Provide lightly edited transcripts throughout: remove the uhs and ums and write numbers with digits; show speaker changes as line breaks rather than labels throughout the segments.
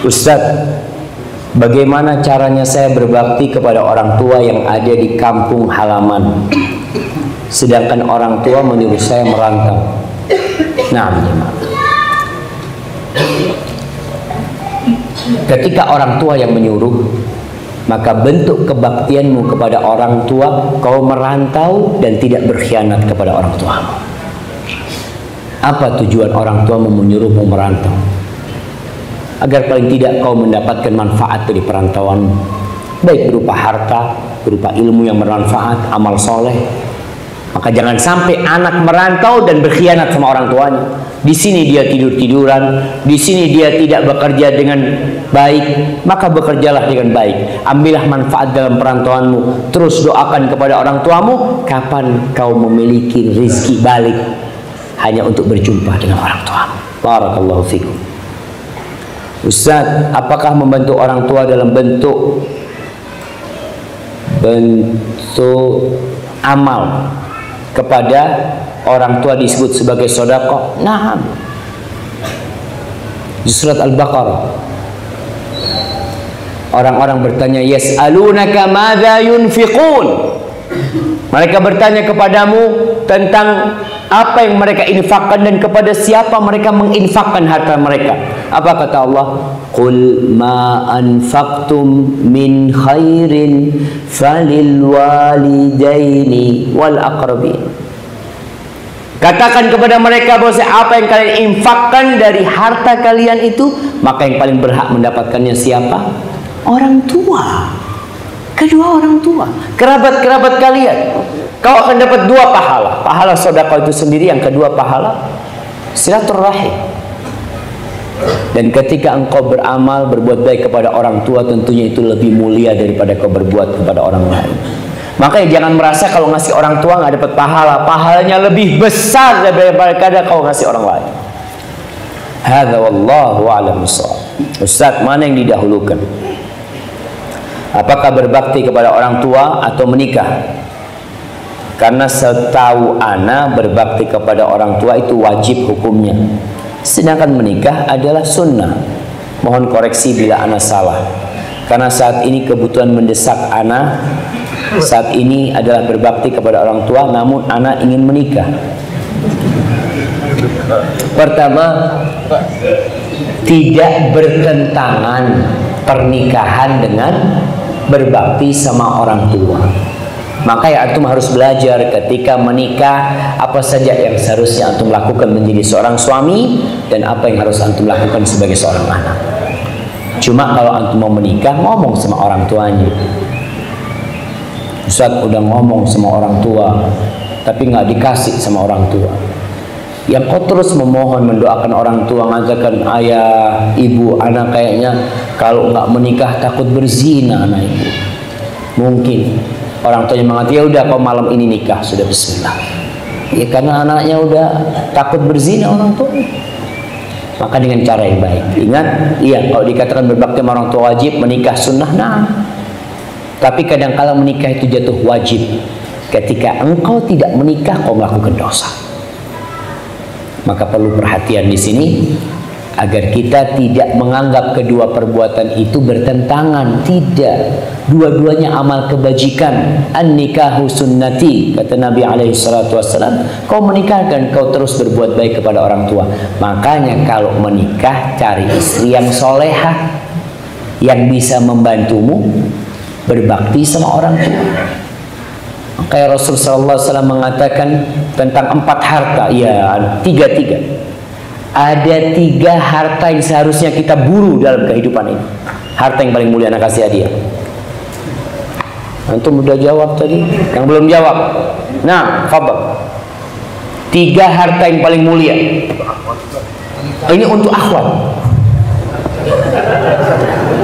Ustadz, bagaimana caranya saya berbakti kepada orang tua yang ada di kampung halaman, sedangkan orang tua menyuruh saya merantau? Nah, ketika orang tua yang menyuruh, maka bentuk kebaktianmu kepada orang tua, kau merantau dan tidak berkhianat kepada orang tuamu. Apa tujuan orang tua menyuruhmu merantau? Agar paling tidak kau mendapatkan manfaat dari perantauanmu, baik berupa harta, berupa ilmu yang bermanfaat, amal soleh. Maka jangan sampai anak merantau dan berkhianat sama orang tuanya. Di sini dia tidur-tiduran, di sini dia tidak bekerja dengan baik, maka bekerjalah dengan baik. Ambillah manfaat dalam perantauanmu. Terus doakan kepada orang tuamu, kapan kau memiliki rezeki balik hanya untuk berjumpa dengan orang tuamu. Barakallahu fikum. Ustaz, apakah membantu orang tua dalam bentuk amal kepada orang tua disebut sebagai sedekah? Nah, di surat Al-Baqarah orang-orang bertanya, yas'alunaka madza yunfiqun. Mereka bertanya kepadamu tentang apa yang mereka infakkan dan kepada siapa mereka menginfakkan harta mereka. Apa kata Allah? Qul ma anfaqtum min khairin falil walidaini wal aqrabin. Katakan kepada mereka bahwa apa yang kalian infakkan dari harta kalian itu, maka yang paling berhak mendapatkannya siapa? Orang tua. Kedua orang tua, kerabat-kerabat kalian. Kau akan dapat dua pahala. Pahala sedekah itu sendiri, yang kedua pahala silaturahim. Dan ketika engkau beramal, berbuat baik kepada orang tua, tentunya itu lebih mulia daripada kau berbuat kepada orang lain. Makanya jangan merasa kalau ngasih orang tua nggak dapat pahala. Pahalanya lebih besar daripada kau ngasih orang lain. Hadza wallahu a'lam bishawab. Ustaz, mana yang didahulukan? Apakah berbakti kepada orang tua atau menikah? Karena setahu ana berbakti kepada orang tua itu wajib hukumnya, sedangkan menikah adalah sunnah. Mohon koreksi bila ana salah, karena saat ini kebutuhan mendesak ana saat ini adalah berbakti kepada orang tua, namun ana ingin menikah. Pertama, tidak bertentangan pernikahan dengan berbakti sama orang tua. Maka ya antum harus belajar ketika menikah apa saja yang seharusnya antum lakukan menjadi seorang suami dan apa yang harus antum lakukan sebagai seorang anak. Cuma kalau antum mau menikah, ngomong sama orang tuanya. Ustaz udah ngomong sama orang tua tapi nggak dikasih sama orang tua. Yang kau terus memohon, mendoakan orang tua, mengatakan ayah, ibu, anak kayaknya kalau nggak menikah takut berzina anak ibu. Mungkin orang tuanya mengatakan, ya udah kau malam ini nikah, sudah bismillah. Ya karena anaknya udah takut berzina orang tua. Maka dengan cara yang baik. Ingat, iya kalau dikatakan berbakti sama orang tua wajib, menikah sunnah, nah. Tapi kadang-kala menikah itu jatuh wajib. Ketika engkau tidak menikah, kau melakukan dosa. Maka perlu perhatian di sini agar kita tidak menganggap kedua perbuatan itu bertentangan. Tidak, dua-duanya amal kebajikan. An-nikahu sunnati, kata Nabi alaihi salatu wassalam. Kau menikahkan, kau terus berbuat baik kepada orang tua. Makanya kalau menikah, cari istri yang solehah, yang bisa membantumu berbakti sama orang tua. Kayak Rasulullah SAW mengatakan tentang 4 harta, ya tiga. Ada 3 harta yang seharusnya kita buru dalam kehidupan ini. Harta yang paling mulia, anak kasih hadiah. Antum udah jawab tadi, yang belum jawab. Nah, fadhal. 3 harta yang paling mulia. Ini untuk akhwat.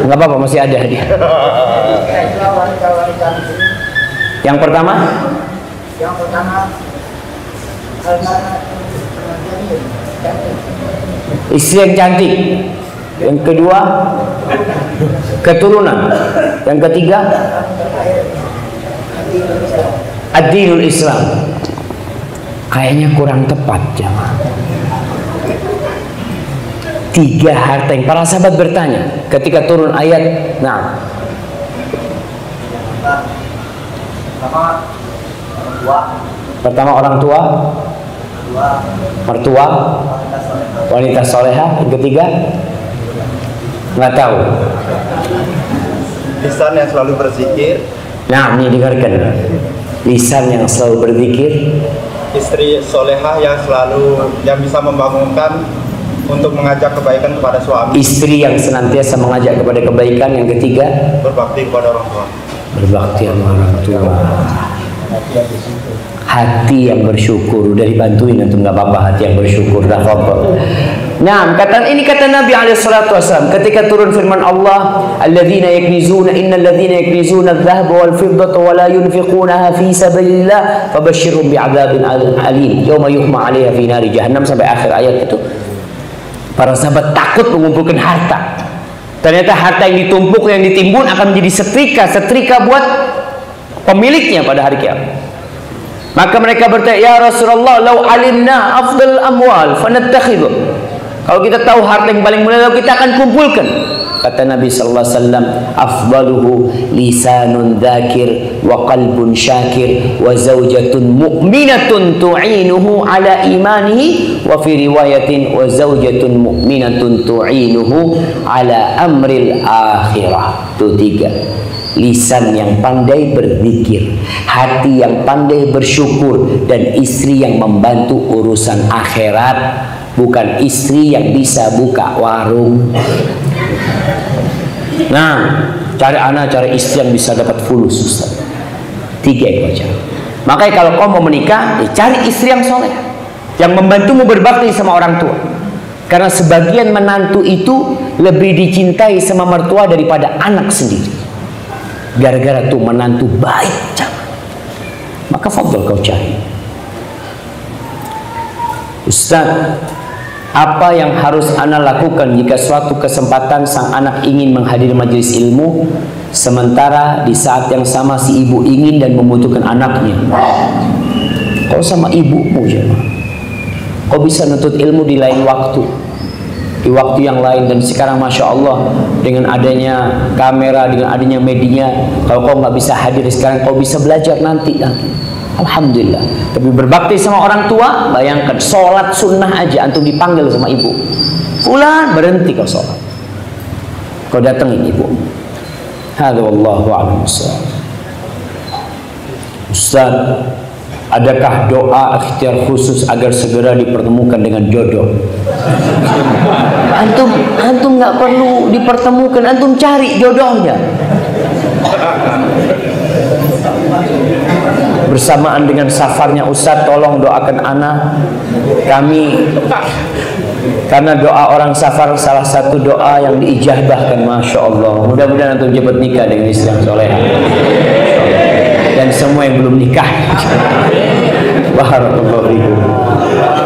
Enggak apa-apa, masih ada hadiah. Yang pertama, istri yang cantik. Yang kedua, keturunan. Yang ketiga, ad-dinul Islam. Kayaknya kurang tepat, jamaah. 3 harta yang para sahabat bertanya ketika turun ayat. Nah, pertama orang tua, mertua, wanita soleha. Yang ketiga nggak tahu.
Lisan yang selalu berzikir.
Nah, ini dengarkan. Lisan yang selalu berzikir.
Istri solehah yang bisa membangunkan untuk mengajak kebaikan kepada suami.
Istri yang senantiasa mengajak kepada kebaikan. Yang ketiga,
berbakti kepada orang tua.
Berbakti sama orang tua. Hati yang bersyukur. Udah dibantuin antum, nggak apa-apa, hati yang bersyukur. Dah apa. Nah, ini kata Nabi SAW ketika turun firman Allah, alladzina yaknizuna innal ladzina yaknizuna adh-dhahaba wal fiddata wa la yunfiqunaha fi sabilillah fabashshirhum bi'adzabin alim yauma yuhma 'alaiha fi nari jahannam, sampai akhir ayat itu. Para sahabat takut mengumpulkan harta. Ternyata harta yang ditumpuk, yang ditimbun akan menjadi setrika buat pemiliknya pada hari kiamat. Maka mereka bertanya, ya Rasulullah, lau alimna afdal amwal fanattakhidhu. Kalau kita tahu harta yang paling mulia, kita akan kumpulkan. Kata Nabi sallallahu alaihi wasallam, afdaluhu lisanun dzakir wa qalbun syakir wa zaujatun mu'minatun tu'inuhu ala imanihi, wa fi riwayatin wa zaujatun mu'minatun tu'inuhu ala amril akhirah. Itu 3. Lisan yang pandai berzikir, hati yang pandai bersyukur, dan istri yang membantu urusan akhirat, bukan istri yang bisa buka warung. Nah, cari istri yang bisa dapat fulus, Ustaz. 3 itu aja. Makanya kalau kau mau menikah, cari istri yang soleh, yang membantumu berbakti sama orang tua. Karena sebagian menantu itu lebih dicintai sama mertua daripada anak sendiri. Gara-gara tuh menantu baik, maka fadhol kau cari. Ustaz, apa yang harus ana lakukan jika suatu kesempatan sang anak ingin menghadiri majelis ilmu, sementara di saat yang sama si ibu ingin dan membutuhkan anaknya? Kau sama ibumu jemaah, kau bisa nuntut ilmu di lain waktu, di waktu yang lain. Dan sekarang Masya Allah, dengan adanya kamera, dengan adanya media, kalau kau nggak bisa hadir sekarang, kau bisa belajar nanti. Alhamdulillah. Tapi berbakti sama orang tua, bayangkan sholat sunnah aja antum dipanggil sama ibu, fulan berhenti kau sholat, kau datengin ibu. Hadza wallahu a'lam bissawab. Ustaz, adakah doa ikhtiar khusus agar segera dipertemukan dengan jodoh? Antum nggak perlu dipertemukan, antum cari jodohnya. Bersamaan dengan safarnya Ustaz, tolong doakan ana. Kami, karena doa orang safar salah satu doa yang diijabahkan. Masya Allah. Mudah-mudahan antum cepat nikah dengan istri yang soleh, dan semua yang belum nikah. Barakallahu fikum.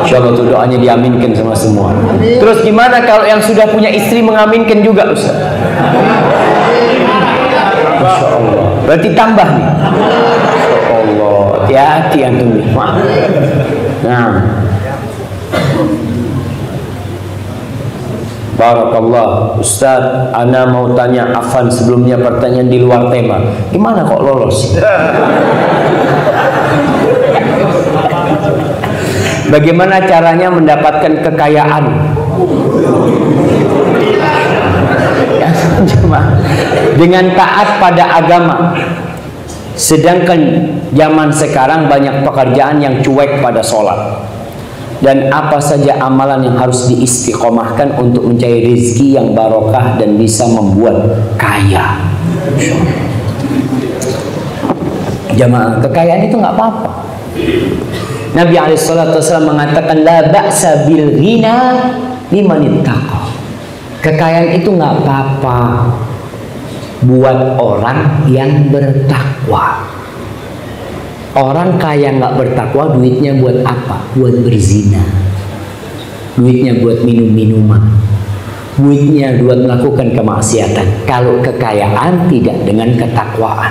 Insyaallah tuh doanya diaminkan sama semua. Terus gimana kalau yang sudah punya istri mengaminkan juga, Ustaz? Masya Allah. Berarti tambah nih. Masya Allah. Hati-hati antum nih. Nah. Barakallah. Ustaz, ana mau tanya, afan sebelumnya pertanyaan di luar tema. Gimana kok lolos? Bagaimana caranya mendapatkan kekayaan? Dengan taat pada agama. Sedangkan zaman sekarang banyak pekerjaan yang cuek pada sholat. Dan apa saja amalan yang harus diistiqomahkan untuk mencari rezeki yang barokah dan bisa membuat kaya? Jamaah, kekayaan itu nggak apa-apa. Nabi SAW mengatakan, la ba'sa bil ghina liman ittaqa. Kekayaan itu nggak apa-apa buat orang yang bertakwa. Orang kaya nggak bertakwa, duitnya buat apa? Buat berzina, duitnya buat minum-minuman, duitnya buat melakukan kemaksiatan. Kalau kekayaan tidak dengan ketakwaan,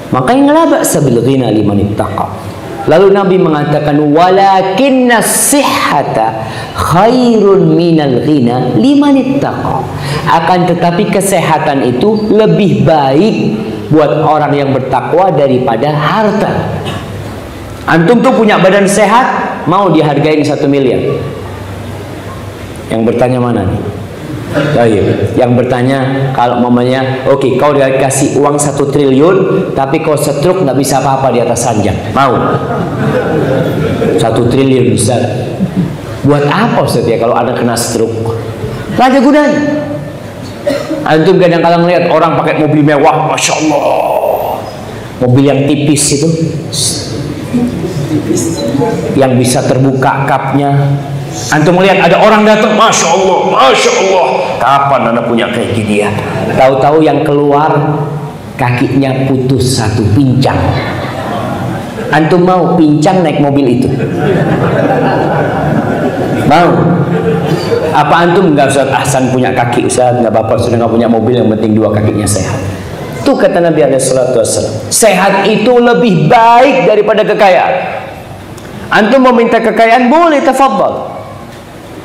makanya la ba'sa bil ghina liman ittaqa. Lalu Nabi mengatakan, walakinna sihhata khairun minal ghina liman ittaqa. Akan tetapi kesehatan itu lebih baik buat orang yang bertakwa daripada harta. Antum tuh punya badan sehat, mau dihargain 1 miliar. Yang bertanya mana nih? Yang bertanya, kalau mamanya, oke, kau dikasih uang 1 triliun, tapi kau stroke nggak bisa apa-apa di atas ranjang, mau? 1 triliun Ustaz. Buat apa Ustaz ya kalau ada kena stroke? Nggak ada gunanya. Antum kadang-kadang lihat orang pakai mobil mewah, masya Allah, mobil yang tipis itu, yang bisa terbuka kapnya. Antum melihat ada orang datang, masya Allah, kapan anda punya kayak gini ya? Tahu-tahu yang keluar kakinya putus 1, pincang. Antum mau pincang naik mobil itu? Mau? Apa antum nggak Ustaz Ahsan punya kaki Ustaz? Nggak apa-apa, sudah nggak punya mobil, yang penting 2 kakinya sehat. Tuh kata Nabi SAW, sehat itu lebih baik daripada kekayaan. Antum mau minta kekayaan, boleh, tafadhal.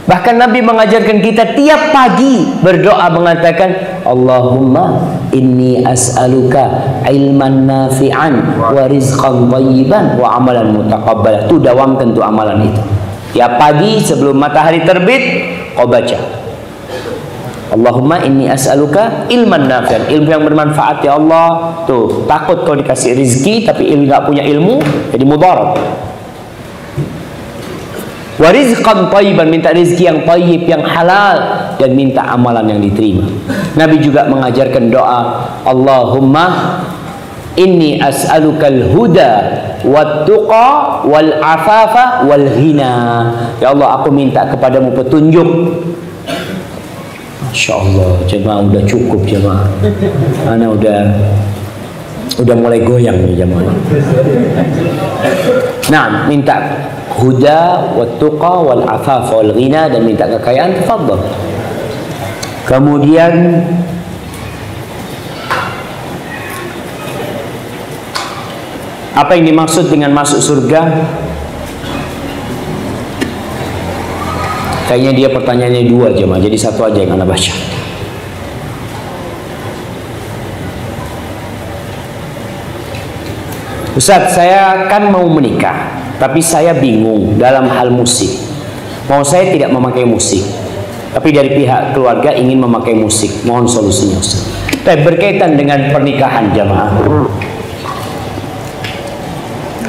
Bahkan Nabi mengajarkan kita tiap pagi berdoa mengatakan, Allahumma inni as'aluka ilman nafi'an wa rizqan thayyiban wa amalan mutaqabbalah. Itu dawamkan tuh amalan itu. Tiap pagi sebelum matahari terbit, kau baca, Allahumma inni as'aluka ilman nafi'an, ilmu yang bermanfaat ya Allah. Tuh, takut kau dikasih rizki tapi nggak punya ilmu, jadi mudarat. Wa rizqan thayyiban, minta rizki yang thayyib, yang halal, dan minta amalan yang diterima. Nabi juga mengajarkan doa, Allahumma inni as'alukal huda wat tuqa wal afafa wal ghina. Ya Allah, aku minta kepadamu petunjuk. Masya Allah, jemaah udah cukup jemaah. Ana udah mulai goyang nih jemaah. Nah, minta huda wat tuqa wal afafa wal ghina, dan minta kekayaan, tafadhal. Kemudian apa yang dimaksud dengan masuk surga? Kayaknya dia pertanyaannya 2 jemaah, jadi 1 aja yang Anda baca. Ustaz, saya kan mau menikah, tapi saya bingung dalam hal musik. Mau saya tidak memakai musik, tapi dari pihak keluarga ingin memakai musik. Mohon solusinya Ustaz. Berkaitan dengan pernikahan jemaah,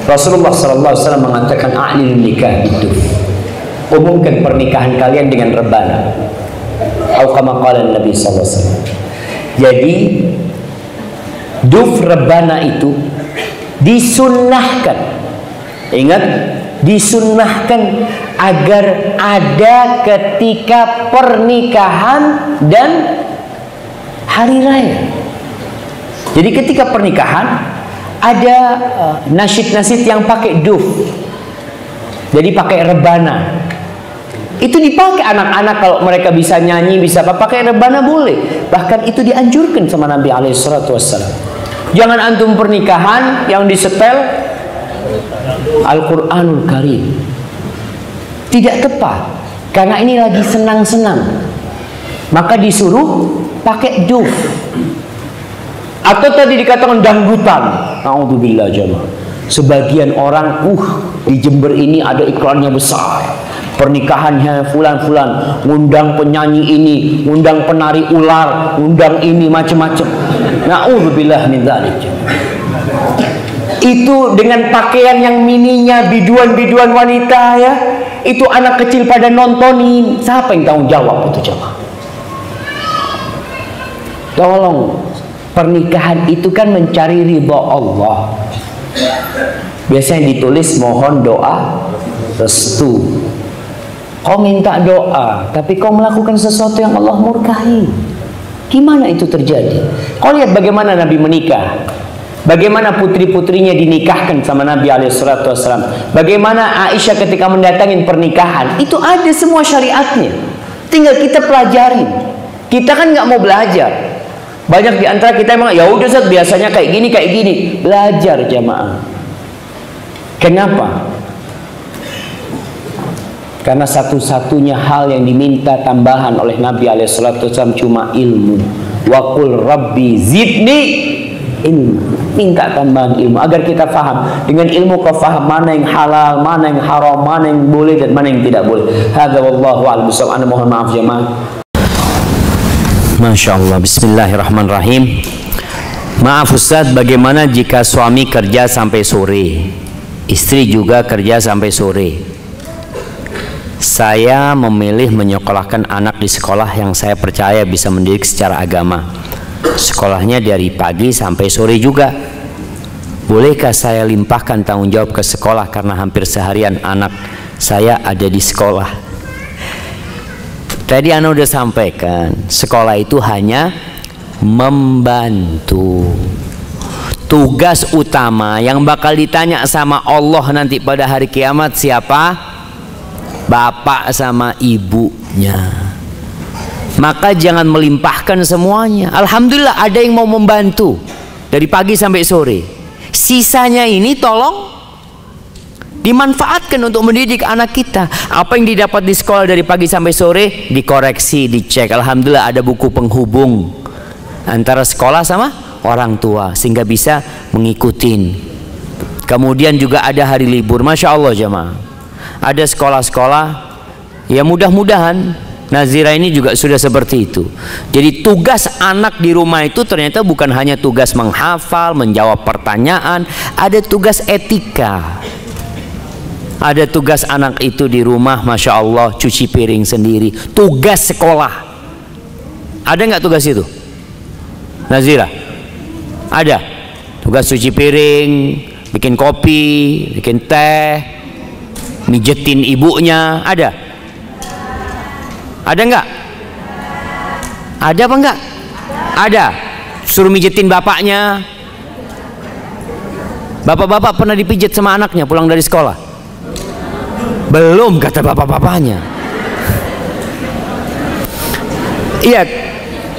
Rasulullah SAW mengatakan, a'lilun nikah itu, umumkan pernikahan kalian dengan rebana. Atau kama qala Nabi SAW. Jadi duf rebana itu disunnahkan. Ingat, disunnahkan agar ada ketika pernikahan dan hari raya. Jadi ketika pernikahan ada nasyid-nasyid yang pakai duf, jadi pakai rebana. Itu dipakai anak-anak kalau mereka bisa nyanyi, bisa apa, pakai rebana boleh. Bahkan itu dianjurkan sama Nabi SAW. Jangan antum pernikahan yang disetel Al-Quranul Karim. Tidak tepat, karena ini lagi senang-senang, maka disuruh pakai duf. Atau tadi dikatakan dangdutan. Na'udzubillah jemaah. Sebagian orang di Jember ini ada iklannya besar. Pernikahannya fulan-fulan, ngundang penyanyi ini, ngundang penari ular, ngundang ini macam-macam. Na'udzubillah min dzalik. Itu dengan pakaian yang mininya, biduan-biduan wanita ya. Itu anak kecil pada nontonin. Siapa yang tanggung jawab itu jemaah? Tolong, pernikahan itu kan mencari ridha Allah. Biasanya ditulis mohon doa restu. Kau minta doa, tapi kau melakukan sesuatu yang Allah murkahi. Gimana itu terjadi? Kau lihat bagaimana Nabi menikah, bagaimana putri-putrinya dinikahkan sama Nabi SAW, bagaimana Aisyah ketika mendatangin pernikahan, itu ada semua syariatnya. Tinggal kita pelajarin. Kita kan nggak mau belajar. Banyak di antara kita emang ya udah Ustaz, biasanya kayak gini. Belajar jamaah. Kenapa? Karena satu-satunya hal yang diminta tambahan oleh Nabi SAW cuma ilmu. Wa qul rabbi zidni ilmu. Minta tambahan ilmu agar kita faham. Dengan ilmu kau faham mana yang halal, mana yang haram, mana yang boleh dan mana yang tidak boleh. Hadza wallahu a'lam bishawab. Ana mohon maaf jemaah. Masya Allah. Bismillahirrahmanirrahim. Maaf Ustaz, bagaimana jika suami kerja sampai sore, istri juga kerja sampai sore? Saya memilih menyekolahkan anak di sekolah yang saya percaya bisa mendidik secara agama. Sekolahnya dari pagi sampai sore juga. Bolehkah saya limpahkan tanggung jawab ke sekolah karena hampir seharian anak saya ada di sekolah? Tadi Ana udah sampaikan, sekolah itu hanya membantu. Tugas utama yang bakal ditanya sama Allah nanti pada hari kiamat siapa? Bapak sama ibunya. Maka jangan melimpahkan semuanya. Alhamdulillah ada yang mau membantu dari pagi sampai sore. Sisanya ini tolong dimanfaatkan untuk mendidik anak kita. Apa yang didapat di sekolah dari pagi sampai sore dikoreksi, dicek. Alhamdulillah ada buku penghubung antara sekolah sama orang tua sehingga bisa mengikutin. Kemudian juga ada hari libur. Masya Allah jemaah. Ada sekolah-sekolah ya, mudah-mudahan Nazira ini juga sudah seperti itu. Jadi tugas anak di rumah itu ternyata bukan hanya tugas menghafal, menjawab pertanyaan, ada tugas etika. Ada tugas anak itu di rumah, Masya Allah, cuci piring sendiri. Tugas sekolah. Ada nggak tugas itu? Nazira? Ada. Tugas cuci piring, bikin kopi, bikin teh, mijetin ibunya. Ada? Ada nggak? Ada apa enggak? Ada. Suruh mijetin bapaknya. Bapak-bapak pernah dipijit sama anaknya pulang dari sekolah? Belum, kata bapak-bapaknya. Iya,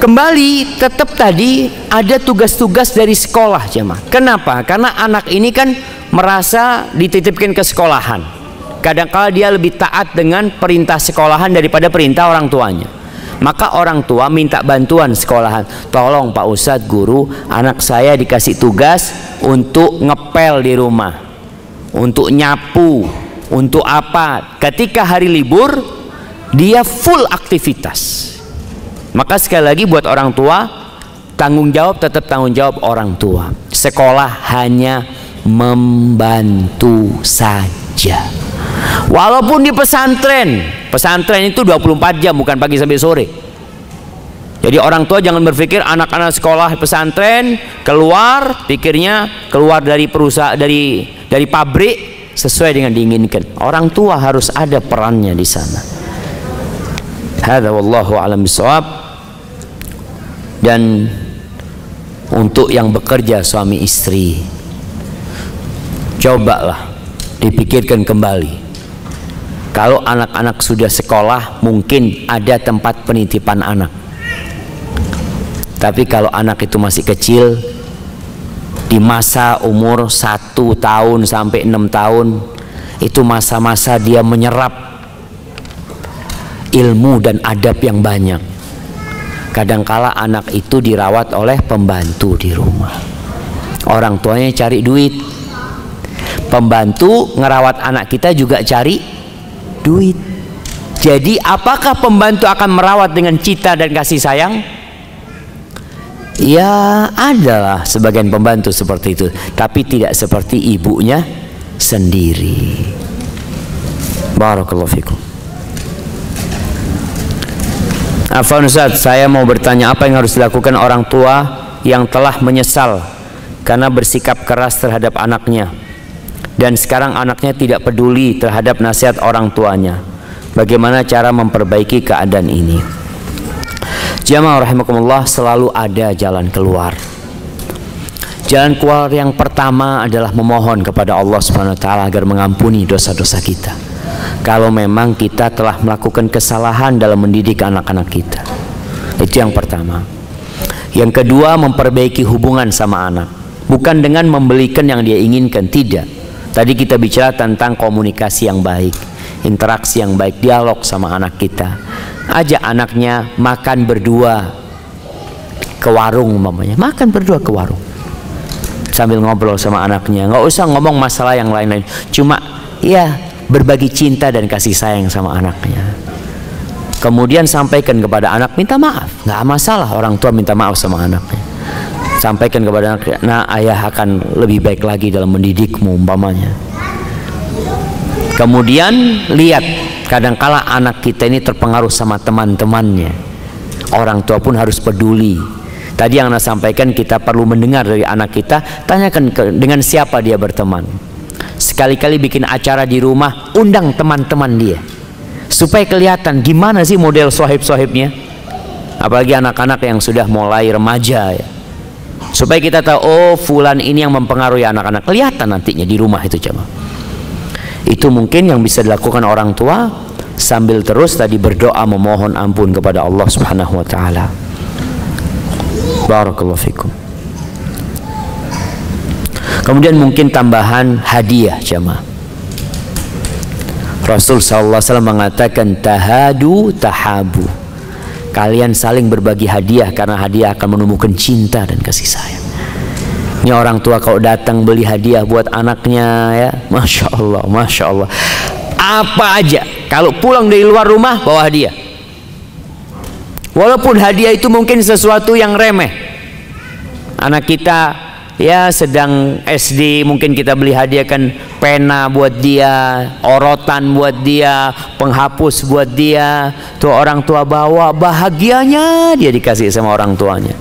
kembali tetap tadi ada tugas-tugas dari sekolah jemaah. Kenapa? Karena anak ini kan merasa dititipkan ke sekolahan. Kadang-kala dia lebih taat dengan perintah sekolahan daripada perintah orang tuanya. Maka orang tua minta bantuan sekolahan. Tolong Pak Ustadz, guru, anak saya dikasih tugas untuk ngepel di rumah, untuk nyapu, untuk apa. Ketika hari libur dia full aktivitas. Maka sekali lagi buat orang tua, tanggung jawab tetap tanggung jawab orang tua. Sekolah hanya membantu saja. Walaupun di pesantren, pesantren itu 24 jam bukan pagi sampai sore. Jadi orang tua jangan berpikir anak-anak sekolah pesantren keluar, pikirnya keluar dari perusahaan, dari pabrik sesuai dengan diinginkan. Orang tua harus ada perannya di sana. Hadza wallahu a'lam bishawab. Dan untuk yang bekerja suami istri, cobalah dipikirkan kembali. Kalau anak-anak sudah sekolah, mungkin ada tempat penitipan anak. Tapi kalau anak itu masih kecil, di masa umur 1 tahun sampai 6 tahun, itu masa-masa dia menyerap ilmu dan adab yang banyak. Kadangkala anak itu dirawat oleh pembantu di rumah. Orang tuanya cari duit. Pembantu ngerawat anak kita juga cari duit. Jadi apakah pembantu akan merawat dengan cinta dan kasih sayang? Ya, adalah sebagian pembantu seperti itu, tapi tidak seperti ibunya sendiri. Barakallahu fikum. Afwan Ustaz, saya mau bertanya, apa yang harus dilakukan orang tua yang telah menyesal karena bersikap keras terhadap anaknya dan sekarang anaknya tidak peduli terhadap nasihat orang tuanya? Bagaimana cara memperbaiki keadaan ini? Jamaah rahimakumullah, selalu ada jalan keluar. Jalan keluar yang pertama adalah memohon kepada Allah Subhanahu wa taala agar mengampuni dosa-dosa kita. Kalau memang kita telah melakukan kesalahan dalam mendidik anak-anak kita. Itu yang pertama. Yang kedua, memperbaiki hubungan sama anak. Bukan dengan membelikan yang dia inginkan, tidak. Tadi kita bicara tentang komunikasi yang baik, interaksi yang baik, dialog sama anak kita. Ajak anaknya makan berdua ke warung umpamanya, makan berdua ke warung sambil ngobrol sama anaknya. Nggak usah ngomong masalah yang lain-lain, cuma ya berbagi cinta dan kasih sayang sama anaknya. Kemudian sampaikan kepada anak, minta maaf. Nggak masalah orang tua minta maaf sama anaknya. Sampaikan kepada anak, nah ayah akan lebih baik lagi dalam mendidikmu umpamanya. Kemudian lihat, kadangkala anak kita ini terpengaruh sama teman-temannya. Orang tua pun harus peduli. Tadi yang Anda sampaikan, kita perlu mendengar dari anak kita, tanyakan dengan siapa dia berteman. Sekali-kali bikin acara di rumah, undang teman-teman dia, supaya kelihatan gimana sih model sohib-sohibnya. Apalagi anak-anak yang sudah mulai remaja ya, supaya kita tahu, oh fulan ini yang mempengaruhi anak-anak. Kelihatan nantinya di rumah itu coba. Itu mungkin yang bisa dilakukan orang tua sambil terus tadi berdoa memohon ampun kepada Allah Subhanahu wa taala. Barakallahu fikum. Kemudian mungkin tambahan hadiah jamaah. Rasul sallallahu alaihi wasallam mengatakan tahadu tahabu. Kalian saling berbagi hadiah karena hadiah akan menumbuhkan cinta dan kasih sayang. Ini orang tua kalau datang beli hadiah buat anaknya ya, masya Allah, masya Allah. Apa aja, kalau pulang dari luar rumah bawa hadiah. Walaupun hadiah itu mungkin sesuatu yang remeh. Anak kita ya sedang SD, mungkin kita beli hadiah kan pena buat dia, orotan buat dia, penghapus buat dia. Tuh orang tua bawa, bahagianya dia dikasih sama orang tuanya.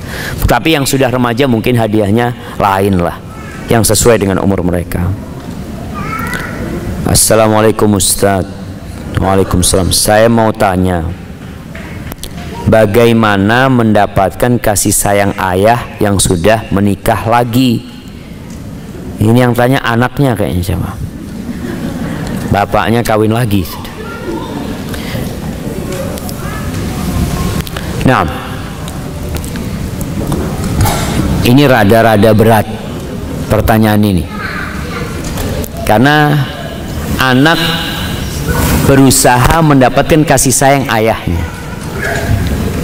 Tapi yang sudah remaja mungkin hadiahnya lain lah, yang sesuai dengan umur mereka. Assalamualaikum Ustaz. Waalaikumsalam. Saya mau tanya, bagaimana mendapatkan kasih sayang ayah yang sudah menikah lagi? Ini yang tanya anaknya kayaknya sama. Bapaknya kawin lagi. Nah, ini rada-rada berat pertanyaan ini, karena anak berusaha mendapatkan kasih sayang ayahnya,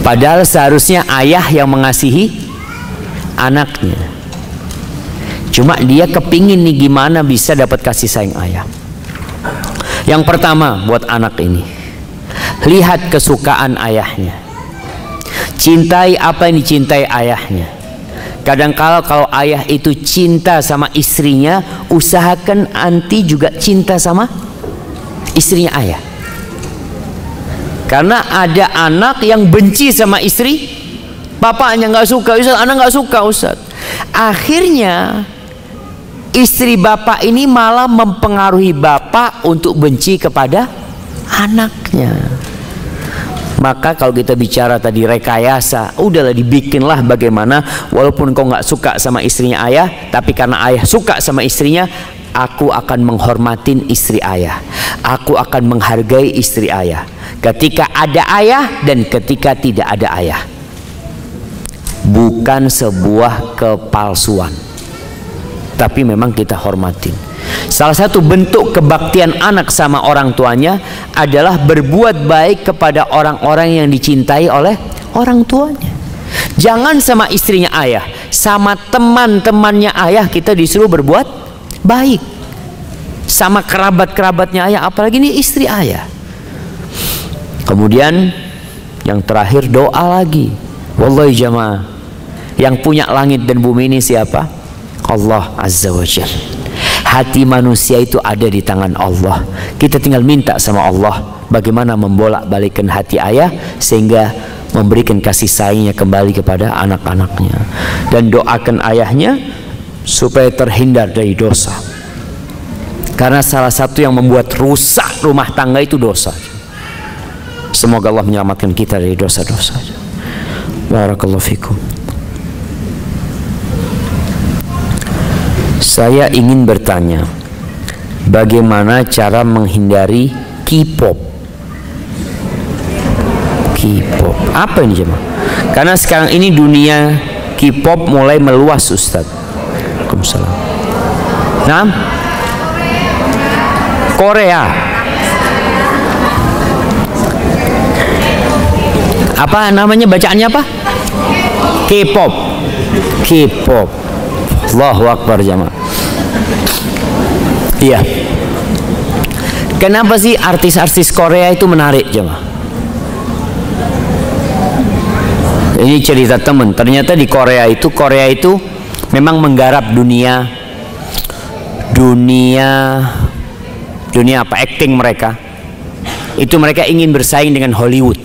padahal seharusnya ayah yang mengasihi anaknya. Cuma dia kepingin nih gimana bisa dapat kasih sayang ayah. Yang pertama buat anak ini, lihat kesukaan ayahnya, cintai apa yang dicintai ayahnya. Kadang-kala kalau ayah itu cinta sama istrinya, usahakan anti juga cinta sama istrinya ayah. Karena ada anak yang benci sama istri, bapaknya nggak suka, Ustaz, anak nggak suka Ustaz. Akhirnya istri bapak ini malah mempengaruhi bapak untuk benci kepada anaknya. Maka kalau kita bicara tadi rekayasa, udahlah dibikinlah bagaimana, walaupun kau nggak suka sama istrinya ayah, tapi karena ayah suka sama istrinya, aku akan menghormatin istri ayah, aku akan menghargai istri ayah ketika ada ayah dan ketika tidak ada ayah. Bukan sebuah kepalsuan, tapi memang kita hormatin. Salah satu bentuk kebaktian anak sama orang tuanya adalah berbuat baik kepada orang-orang yang dicintai oleh orang tuanya. Jangan sama istrinya ayah, sama teman-temannya ayah kita disuruh berbuat baik. Sama kerabat-kerabatnya ayah, apalagi ini istri ayah. Kemudian yang terakhir doa lagi. Wallahi jamaah, yang punya langit dan bumi ini siapa? Allah Azza wa Jalla. Hati manusia itu ada di tangan Allah. Kita tinggal minta sama Allah bagaimana membolak-balikkan hati ayah sehingga memberikan kasih sayangnya kembali kepada anak-anaknya. Dan doakan ayahnya supaya terhindar dari dosa. Karena salah satu yang membuat rusak rumah tangga itu dosa. Semoga Allah menyelamatkan kita dari dosa-dosa. Barakallahu fikum. Saya ingin bertanya, bagaimana cara menghindari K-pop? K-pop, apa ini jemaah? Karena sekarang ini dunia K-pop mulai meluas Ustaz. Waalaikumsalam. Nah, Korea. Apa namanya, bacaannya apa? K-pop. K-pop. Allahu Akbar jamaah. Iya. Kenapa sih artis-artis Korea itu menarik jemaah? Ini cerita teman. Ternyata di Korea itu memang menggarap dunia apa, acting mereka. Itu mereka ingin bersaing dengan Hollywood.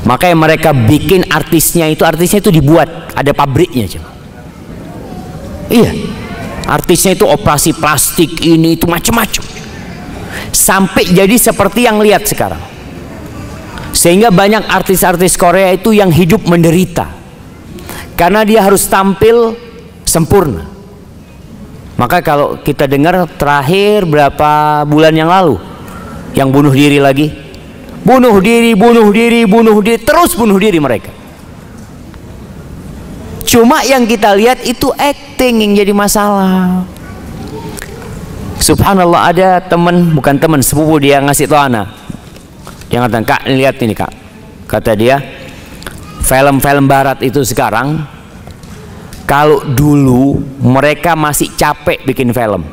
Makanya mereka bikin artisnya itu dibuat, ada pabriknya jemaah. Iya. Artisnya itu operasi plastik, ini itu macam-macam, sampai jadi seperti yang lihat sekarang. Sehingga banyak artis-artis Korea itu yang hidup menderita karena dia harus tampil sempurna. Maka kalau kita dengar terakhir berapa bulan yang lalu, yang bunuh diri lagi, bunuh diri, terus bunuh diri mereka. Cuma yang kita lihat itu acting yang jadi masalah. Subhanallah, ada bukan teman, sepupu dia ngasih tau Ana. Dia ngatakan, "Kak, lihat ini Kak." Kata dia, film-film barat itu sekarang, kalau dulu mereka masih capek bikin film,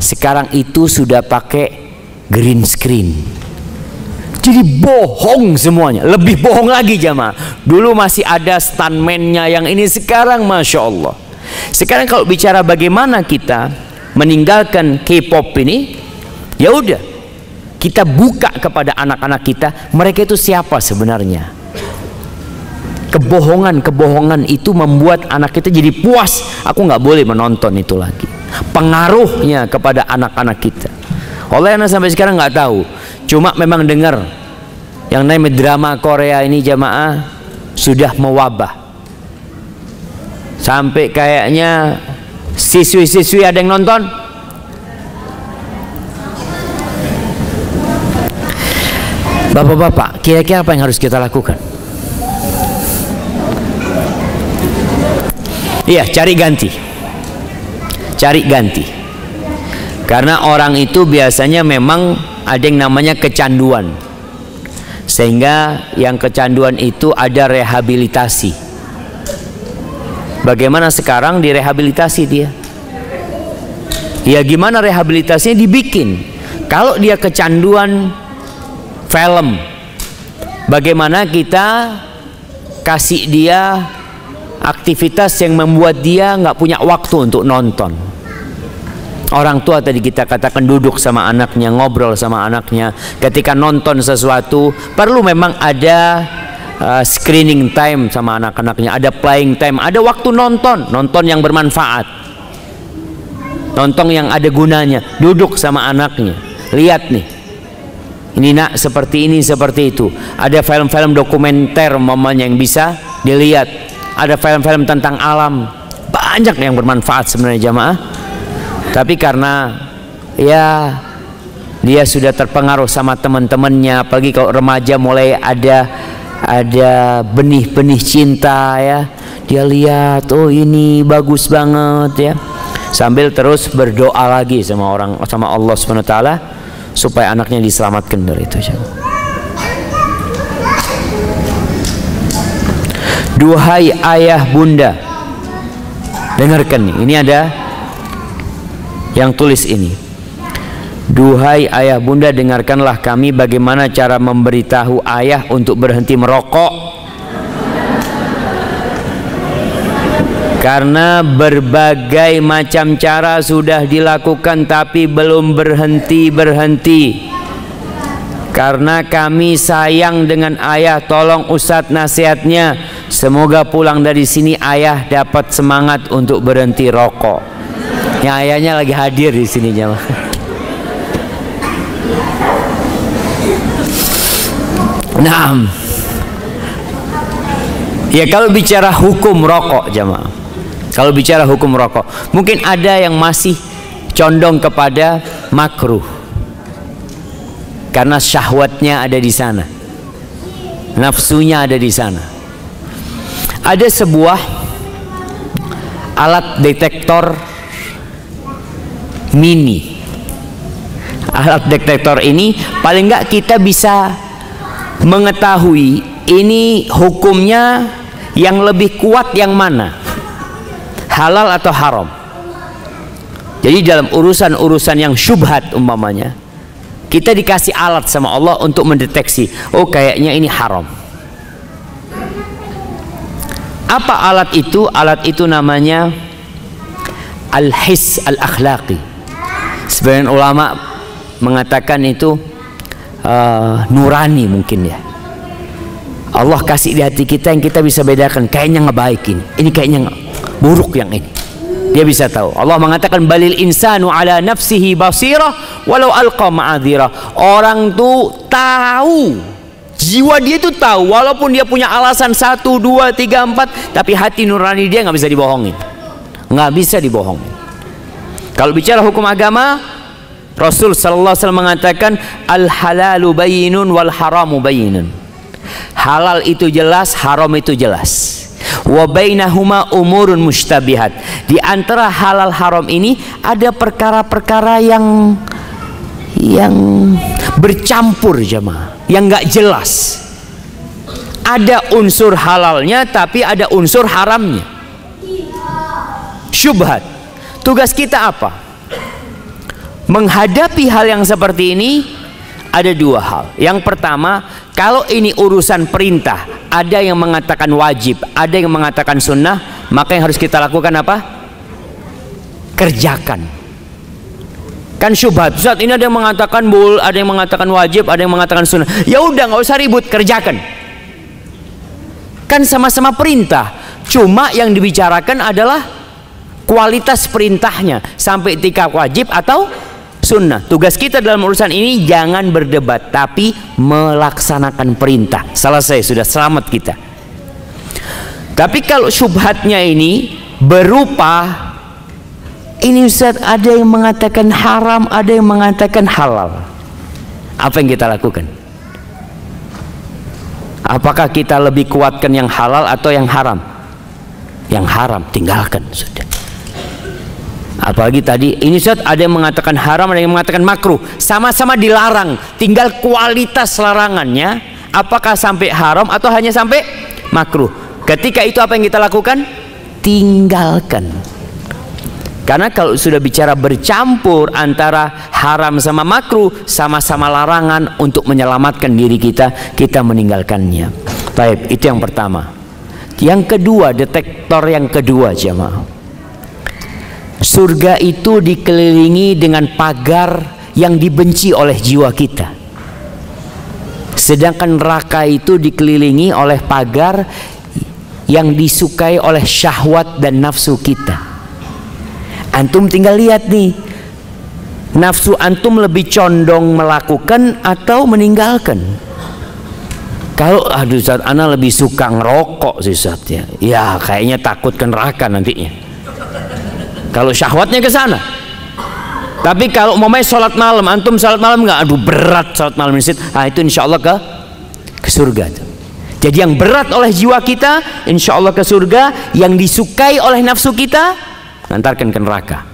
sekarang itu sudah pakai green screen. Jadi bohong semuanya, lebih bohong lagi jamaah. Dulu masih ada stuntman-nya yang ini, sekarang Masya Allah. Sekarang kalau bicara bagaimana kita meninggalkan K-pop ini, ya udah, kita buka kepada anak-anak kita, mereka itu siapa sebenarnya. Kebohongan itu membuat anak kita jadi puas. Aku nggak boleh menonton itu lagi. Pengaruhnya kepada anak-anak kita. Oleh anak sampai sekarang nggak tahu. Cuma memang dengar yang namanya drama Korea ini jamaah sudah mewabah. Sampai kayaknya siswi-siswi ada yang nonton. Bapak-bapak, kira-kira apa yang harus kita lakukan? Iya, cari ganti. Karena orang itu biasanya memang ada yang namanya kecanduan, sehingga yang kecanduan itu ada rehabilitasi. Bagaimana sekarang direhabilitasi dia? Ya gimana rehabilitasinya dibikin? Kalau dia kecanduan film, bagaimana kita kasih dia aktivitas yang membuat dia nggak punya waktu untuk nonton. Orang tua tadi kita katakan duduk sama anaknya, ngobrol sama anaknya. Ketika nonton sesuatu perlu memang ada screening time sama anak-anaknya, ada playing time, ada waktu nonton yang bermanfaat, nonton yang ada gunanya. Duduk sama anaknya, lihat nih, ini nak seperti ini, seperti itu. Ada film-film dokumenter mamanya yang bisa dilihat, ada film-film tentang alam, banyak yang bermanfaat sebenarnya jamaah. Tapi karena ya dia sudah terpengaruh sama teman-temannya, apalagi kalau remaja mulai ada benih-benih cinta ya. Dia lihat, oh ini bagus banget ya. Sambil terus berdoa lagi sama Allah Subhanahu wa taala supaya anaknya diselamatkan dari itu. Duhai ayah bunda, dengarkan nih, ini ada yang tulis ini. Duhai ayah bunda, dengarkanlah kami bagaimana cara memberitahu ayah untuk berhenti merokok. Karena berbagai macam cara sudah dilakukan tapi belum berhenti. Karena kami sayang dengan ayah, tolong Ustadz nasihatnya. Semoga pulang dari sini ayah dapat semangat untuk berhenti rokok. Ya, ayahnya lagi hadir di sini jamaah. Nah, ya kalau bicara hukum rokok jamaah, kalau bicara hukum rokok, mungkin ada yang masih condong kepada makruh karena syahwatnya ada di sana, nafsunya ada di sana. Ada sebuah alat detektor mini alat detektor ini, paling enggak kita bisa mengetahui ini hukumnya yang lebih kuat yang mana, halal atau haram. Jadi dalam urusan-urusan yang syubhat umpamanya, kita dikasih alat sama Allah untuk mendeteksi, oh kayaknya ini haram. Apa alat itu? Alat itu namanya al-his al-akhlaqi. Sebagian ulama mengatakan itu nurani mungkin ya. Allah kasih di hati kita yang kita bisa bedakan, kayaknya ngebaik ini kayaknya buruk yang ini. Dia bisa tahu. Allah mengatakan balil insanu ala nafsihi basirah walau alqa ma'adzirah. Orang tuh tahu, jiwa dia itu tahu, walaupun dia punya alasan 1, 2, 3, 4, tapi hati nurani dia nggak bisa dibohongin, nggak bisa dibohongin. Kalau bicara hukum agama, Rasul sallallahu alaihi wasallam mengatakan al halalu bayyinun wal haramu bayyinun. Halal itu jelas, haram itu jelas. Wa bainahuma umurun mushtabihat. Di antara halal haram ini ada perkara-perkara yang bercampur jemaah, yang nggak jelas. Ada unsur halalnya tapi ada unsur haramnya. Syubhat. Tugas kita apa? Menghadapi hal yang seperti ini ada dua hal. Yang pertama, kalau ini urusan perintah, ada yang mengatakan wajib, ada yang mengatakan sunnah, maka yang harus kita lakukan apa? Kerjakan. Kan syubhat, Ustaz, ini ada yang mengatakan ada yang mengatakan wajib, ada yang mengatakan sunnah. Ya udah, nggak usah ribut, kerjakan. Kan sama-sama perintah, cuma yang dibicarakan adalah kualitas perintahnya, sampai tingkat wajib atau sunnah. Tugas kita dalam urusan ini jangan berdebat, tapi melaksanakan perintah. Selesai, sudah selamat kita. Tapi kalau syubhatnya ini berupa ini, Ustaz, ada yang mengatakan haram, ada yang mengatakan halal, apa yang kita lakukan? Apakah kita lebih kuatkan yang halal atau yang haram? Yang haram, tinggalkan sudah. Apalagi tadi ini, Ustaz, ada yang mengatakan haram, ada yang mengatakan makruh, sama-sama dilarang, tinggal kualitas larangannya apakah sampai haram atau hanya sampai makruh. Ketika itu apa yang kita lakukan? Tinggalkan. Karena kalau sudah bicara bercampur antara haram sama makruh, sama-sama larangan, untuk menyelamatkan diri kita, kita meninggalkannya. Baik, itu yang pertama. Yang kedua, detektor yang kedua jemaah. Surga itu dikelilingi dengan pagar yang dibenci oleh jiwa kita, sedangkan neraka itu dikelilingi oleh pagar yang disukai oleh syahwat dan nafsu kita. Antum tinggal lihat nih, nafsu antum lebih condong melakukan atau meninggalkan. Kalau aduh Ustaz, ana lebih suka ngerokok sih Ustaz ya. Ya kayaknya takut ke neraka nantinya. Kalau syahwatnya ke sana. Tapi kalau mau main sholat malam, antum sholat malam nggak? Aduh berat sholat malam di situ. Ah itu insya Allah ke surga. Jadi yang berat oleh jiwa kita, insya Allah ke surga. Yang disukai oleh nafsu kita, nantarkan ke neraka.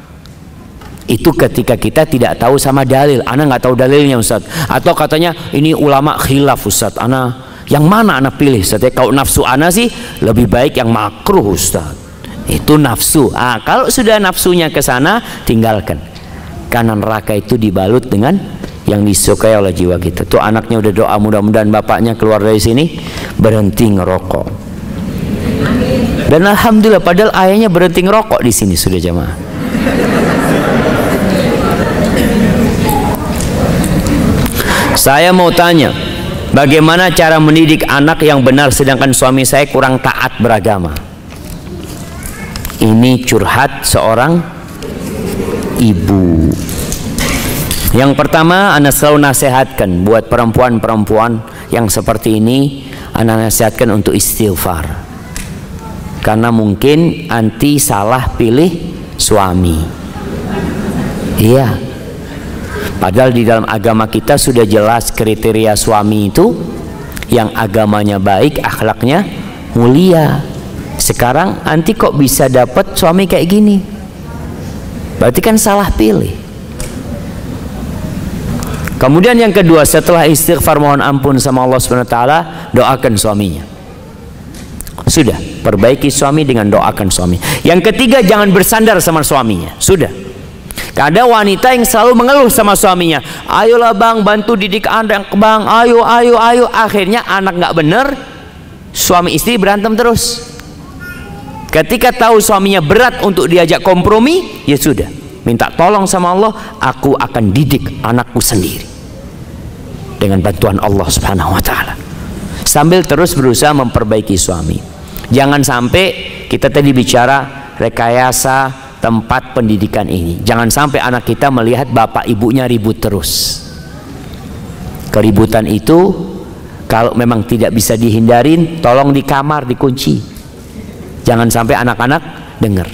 Itu ketika kita tidak tahu sama dalil. Ana nggak tahu dalilnya Ustaz. Atau katanya ini ulama khilaf Ustaz. Ana yang mana ana pilih Ustaz? Kalau nafsu ana sih lebih baik yang makruh Ustaz. Itu nafsu. Kalau sudah nafsunya ke sana, tinggalkan. Karena neraka itu dibalut dengan yang disukai oleh jiwa kita. Tuh anaknya udah doa, mudah-mudahan bapaknya keluar dari sini berhenti ngerokok. Dan alhamdulillah, padahal ayahnya berhenti ngerokok di sini sudah jemaah. Saya mau tanya, bagaimana cara mendidik anak yang benar sedangkan suami saya kurang taat beragama? Ini curhat seorang ibu. Yang pertama, ana selalu nasihatkan buat perempuan-perempuan yang seperti ini, ana nasihatkan untuk istighfar. Karena mungkin anti salah pilih suami. Iya. Padahal di dalam agama kita sudah jelas kriteria suami itu yang agamanya baik, akhlaknya mulia. Sekarang anti kok bisa dapat suami kayak gini? Berarti kan salah pilih. Kemudian yang kedua, setelah istighfar mohon ampun sama Allah Subhanahu wa taala, doakan suaminya. Sudah, perbaiki suami dengan doakan suami. Yang ketiga, jangan bersandar sama suaminya. Sudah. Ada wanita yang selalu mengeluh sama suaminya, ayolah bang, bantu didik anak bang, ayo. Akhirnya anak nggak bener, suami istri berantem terus. Ketika tahu suaminya berat untuk diajak kompromi, ya sudah, minta tolong sama Allah, aku akan didik anakku sendiri dengan bantuan Allah Subhanahu wa taala. Sambil terus berusaha memperbaiki suami. Jangan sampai kita tadi bicara rekayasa tempat pendidikan ini. Jangan sampai anak kita melihat bapak ibunya ribut terus. Keributan itu kalau memang tidak bisa dihindarin, tolong di kamar dikunci. Jangan sampai anak-anak dengar.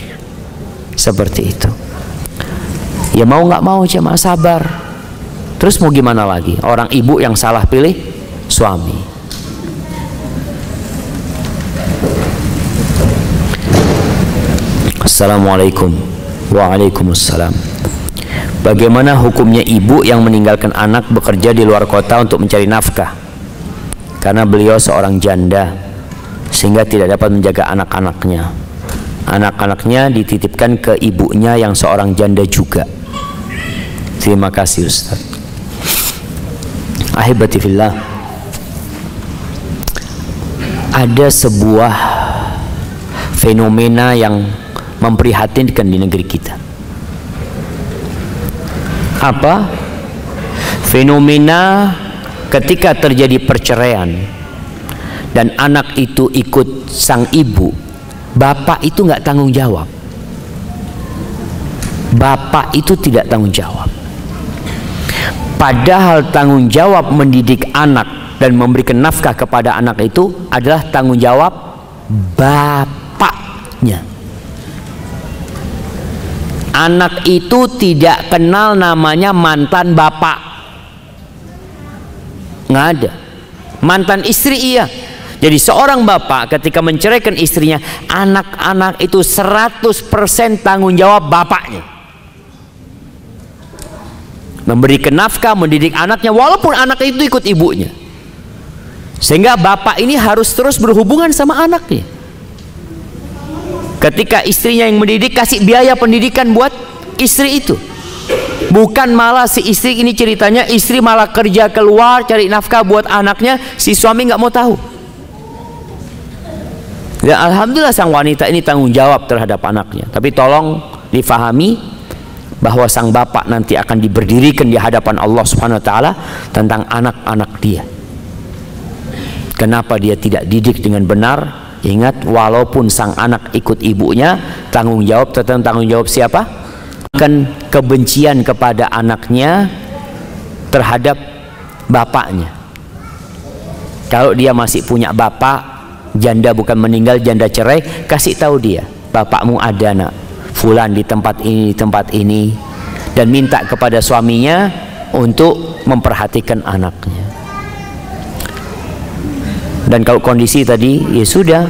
Seperti itu. Ya mau nggak mau cuma sabar. Terus mau gimana lagi? Orang ibu yang salah pilih suami. Assalamualaikum. Waalaikumsalam. Bagaimana hukumnya ibu yang meninggalkan anak bekerja di luar kota untuk mencari nafkah karena beliau seorang janda sehingga tidak dapat menjaga anak-anaknya. Anak-anaknya dititipkan ke ibunya yang seorang janda juga. Terima kasih Ustaz. Ahibati fillah, ada sebuah fenomena yang memprihatinkan di negeri kita. Apa? Fenomena ketika terjadi perceraian dan anak itu ikut sang ibu, bapak itu nggak tanggung jawab. Bapak itu tidak tanggung jawab. Padahal tanggung jawab mendidik anak dan memberikan nafkah kepada anak itu adalah tanggung jawab bapaknya. Anak itu tidak kenal namanya mantan bapak. Nggak ada. Mantan istri iya. Jadi seorang bapak ketika menceraikan istrinya, anak-anak itu 100% tanggung jawab bapaknya. Memberikan nafkah, mendidik anaknya walaupun anak itu ikut ibunya. Sehingga bapak ini harus terus berhubungan sama anaknya. Ketika istrinya yang mendidik, kasih biaya pendidikan buat istri itu. Bukan malah si istri ini ceritanya, istri malah kerja keluar cari nafkah buat anaknya, si suami nggak mau tahu. Ya alhamdulillah sang wanita ini tanggung jawab terhadap anaknya. Tapi tolong difahami bahwa sang bapak nanti akan diberdirikan di hadapan Allah Subhanahu wa taala tentang anak-anak dia. Kenapa dia tidak didik dengan benar? Ingat, walaupun sang anak ikut ibunya, tanggung jawab tentang tanggung jawab siapa? Akan kebencian kepada anaknya terhadap bapaknya. Kalau dia masih punya bapak, janda bukan meninggal, janda cerai, kasih tahu dia, bapakmu ada nak, fulan di tempat ini, dan minta kepada suaminya untuk memperhatikan anaknya. Dan kalau kondisi tadi, ya sudah,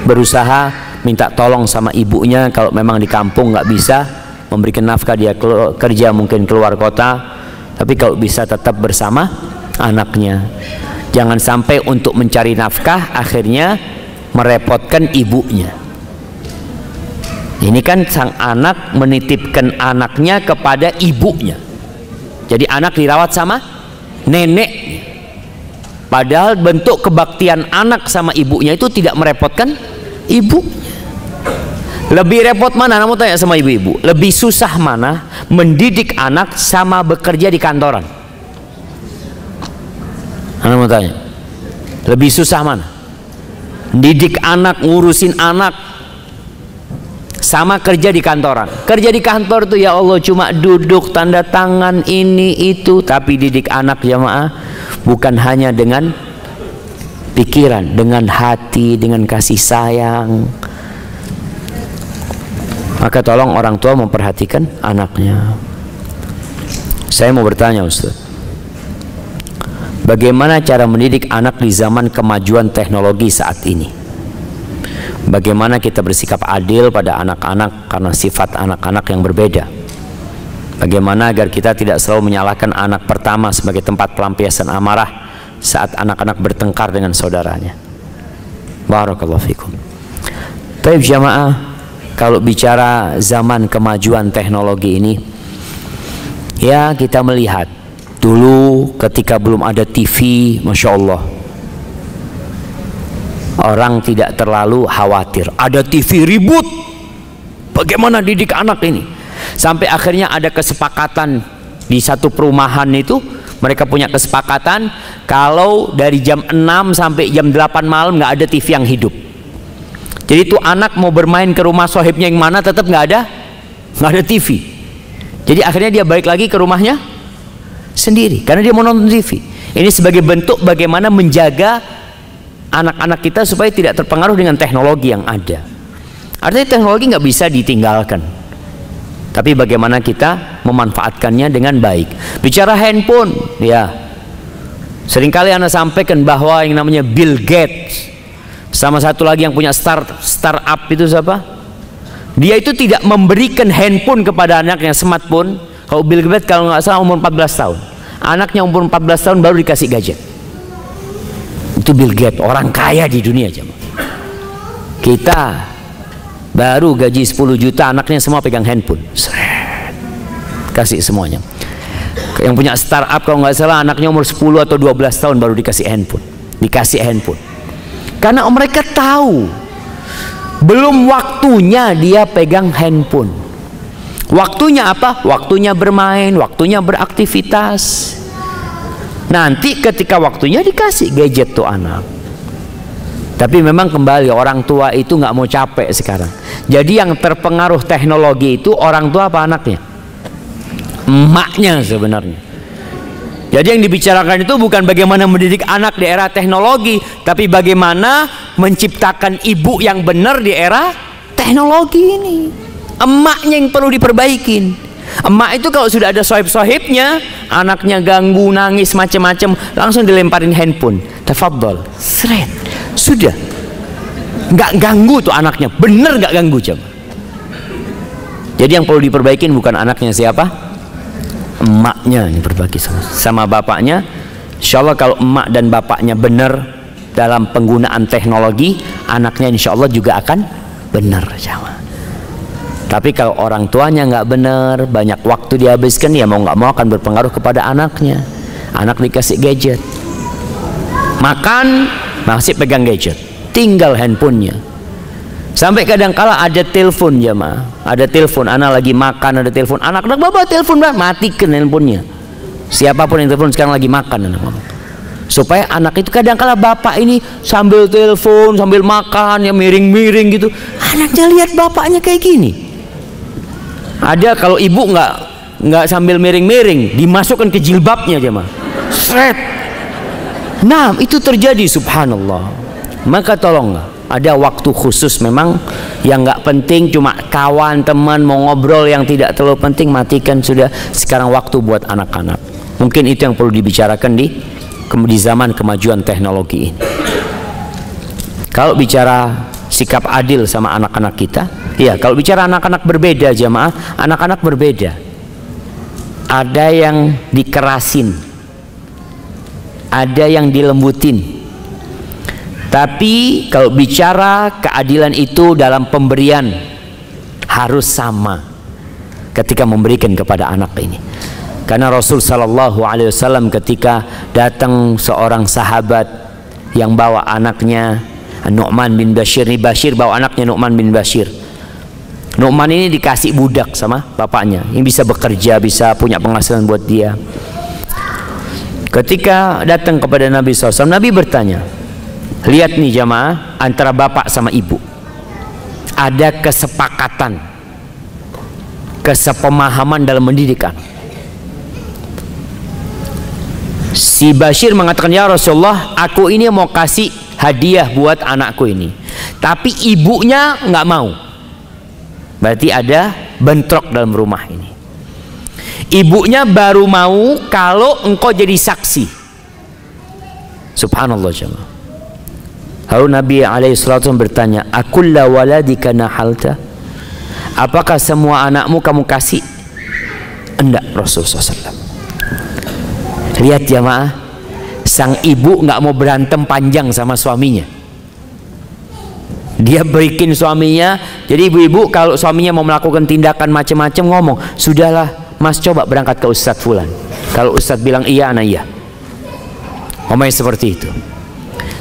berusaha minta tolong sama ibunya. Kalau memang di kampung nggak bisa memberikan nafkah, dia kerja mungkin keluar kota, tapi kalau bisa tetap bersama anaknya. Jangan sampai untuk mencari nafkah akhirnya merepotkan ibunya. Ini kan sang anak menitipkan anaknya kepada ibunya, jadi anak dirawat sama nenek. Padahal bentuk kebaktian anak sama ibunya itu tidak merepotkan ibu. Lebih repot mana? Kamu tanya sama ibu-ibu, lebih susah mana mendidik anak sama bekerja di kantoran? Anda mau tanya, lebih susah mana? Didik anak, ngurusin anak sama kerja di kantoran. Kerja di kantor tuh ya Allah cuma duduk tanda tangan ini itu, tapi didik anak jamaah bukan hanya dengan pikiran, dengan hati, dengan kasih sayang. Maka tolong orang tua memperhatikan anaknya. Saya mau bertanya Ustaz, bagaimana cara mendidik anak di zaman kemajuan teknologi saat ini? Bagaimana kita bersikap adil pada anak-anak karena sifat anak-anak yang berbeda? Bagaimana agar kita tidak selalu menyalahkan anak pertama sebagai tempat pelampiasan amarah saat anak-anak bertengkar dengan saudaranya. Barakallahu fikum. Baik jamaah, kalau bicara zaman kemajuan teknologi ini, ya kita melihat dulu ketika belum ada TV, Masya Allah, orang tidak terlalu khawatir. Ada TV ribut, bagaimana didik anak ini? Sampai akhirnya ada kesepakatan di satu perumahan itu, mereka punya kesepakatan kalau dari jam 6 sampai jam 8 malam nggak ada TV yang hidup. Jadi itu anak mau bermain ke rumah sohibnya yang mana tetap nggak ada TV. Jadi akhirnya dia balik lagi ke rumahnya sendiri karena dia mau nonton TV. Ini sebagai bentuk bagaimana menjaga anak-anak kita supaya tidak terpengaruh dengan teknologi yang ada. Artinya teknologi nggak bisa ditinggalkan, tapi bagaimana kita memanfaatkannya dengan baik. Bicara handphone, ya seringkali Anda sampaikan bahwa yang namanya Bill Gates sama satu lagi yang punya startup itu siapa? Dia itu tidak memberikan handphone kepada anaknya, smartphone. Kalau Bill Gates kalau nggak salah umur 14 tahun, anaknya umur 14 tahun baru dikasih gadget. Itu Bill Gates, orang kaya di dunia. Kita baru gaji 10 juta, anaknya semua pegang handphone. Kasih semuanya. Yang punya startup kalau nggak salah anaknya umur 10 atau 12 tahun baru dikasih handphone. Karena mereka tahu belum waktunya dia pegang handphone. Waktunya apa? Waktunya bermain, waktunya beraktivitas. Nanti ketika waktunya dikasih gadget tuh anak. Tapi memang kembali orang tua itu nggak mau capek sekarang. Jadi yang terpengaruh teknologi itu orang tua apa anaknya? Emaknya sebenarnya. Jadi yang dibicarakan itu bukan bagaimana mendidik anak di era teknologi, tapi bagaimana menciptakan ibu yang benar di era teknologi ini. Emaknya yang perlu diperbaikin. Emak itu kalau sudah ada sohib-sohibnya, anaknya ganggu, nangis, macam-macam, langsung dilemparin handphone. Tafadhol, seret, sudah. Nggak ganggu tuh anaknya, bener nggak ganggu jam. Jadi yang perlu diperbaikin bukan anaknya siapa? Emaknya ini berbagi sama bapaknya. Insya Allah kalau emak dan bapaknya benar dalam penggunaan teknologi, anaknya insya Allah juga akan benar. Tapi kalau orang tuanya nggak benar, banyak waktu dihabiskan, ya mau nggak mau akan berpengaruh kepada anaknya. Anak dikasih gadget, makan masih pegang gadget, tinggal handphonenya. Sampai kadang-kala ada telepon jamaah, ada telepon, anak lagi makan, ada telepon, anak bapak telepon, matikan handphonenya. Siapapun yang telepon sekarang lagi makan, anak bapak. Supaya anak itu kadang-kala bapak ini sambil telepon, sambil makan, ya miring-miring gitu. Anaknya lihat bapaknya kayak gini. Ada kalau ibu nggak sambil miring-miring, dimasukkan ke jilbabnya jamaah. Seret. Nah itu terjadi, subhanallah. Maka tolonglah. Ada waktu khusus memang yang nggak penting, cuma kawan teman mau ngobrol yang tidak terlalu penting, matikan sudah. Sekarang waktu buat anak-anak. Mungkin itu yang perlu dibicarakan di zaman kemajuan teknologi ini. Kalau bicara sikap adil sama anak-anak kita, ya kalau bicara anak-anak berbeda jamaah, anak-anak berbeda. Ada yang dikerasin, ada yang dilembutin. Tapi kalau bicara keadilan itu dalam pemberian harus sama ketika memberikan kepada anak ini. Karena Rasul Shallallahu Alaihi Wasallam ketika datang seorang sahabat yang bawa anaknya Nu'man bin Bashir, ini Bashir bawa anaknya Nu'man bin Bashir. Nu'man ini dikasih budak sama bapaknya, yang bisa bekerja, bisa punya penghasilan buat dia. Ketika datang kepada Nabi SAW, Nabi bertanya, lihat nih jamaah, antara bapak sama ibu ada kesepakatan, kesepemahaman dalam mendidik anak. Si Bashir mengatakan, ya Rasulullah, aku ini mau kasih hadiah buat anakku ini, tapi ibunya nggak mau. Berarti ada bentrok dalam rumah ini. Ibunya baru mau kalau engkau jadi saksi. Subhanallah jemaah. Lalu Nabi alaihissalam bertanya, akulla waladika nahalta? Apakah semua anakmu kamu kasih? Enggak, Rasulullah SAW. Lihat jamaah, sang ibu nggak mau berantem panjang sama suaminya. Dia berikin suaminya. Jadi ibu-ibu kalau suaminya mau melakukan tindakan macam-macam ngomong, sudahlah mas, coba berangkat ke Ustadz Fulan. Kalau Ustadz bilang iya, anak iya. Ngomongnya seperti itu.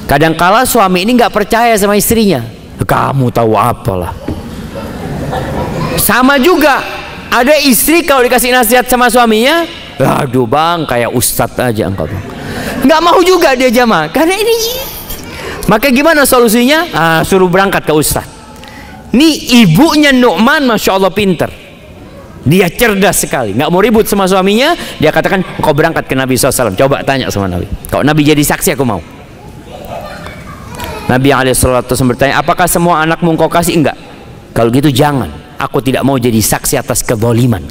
Kadangkala suami ini nggak percaya sama istrinya. Kamu tahu apalah. Sama juga, ada istri kalau dikasih nasihat sama suaminya, aduh bang, kayak Ustadz aja engkau bang. Nggak mau juga dia jamaah, karena ini. Maka gimana solusinya? Suruh berangkat ke Ustadz. Nih ibunya Nu'man, masya Allah pinter. Dia cerdas sekali, nggak mau ribut sama suaminya. Dia katakan, kau berangkat ke Nabi SAW. Coba tanya sama Nabi. Kalau Nabi jadi saksi, aku mau. Nabi SAW bertanya, apakah semua anakmu kau kasih? Enggak. Kalau gitu jangan. Aku tidak mau jadi saksi atas kezaliman.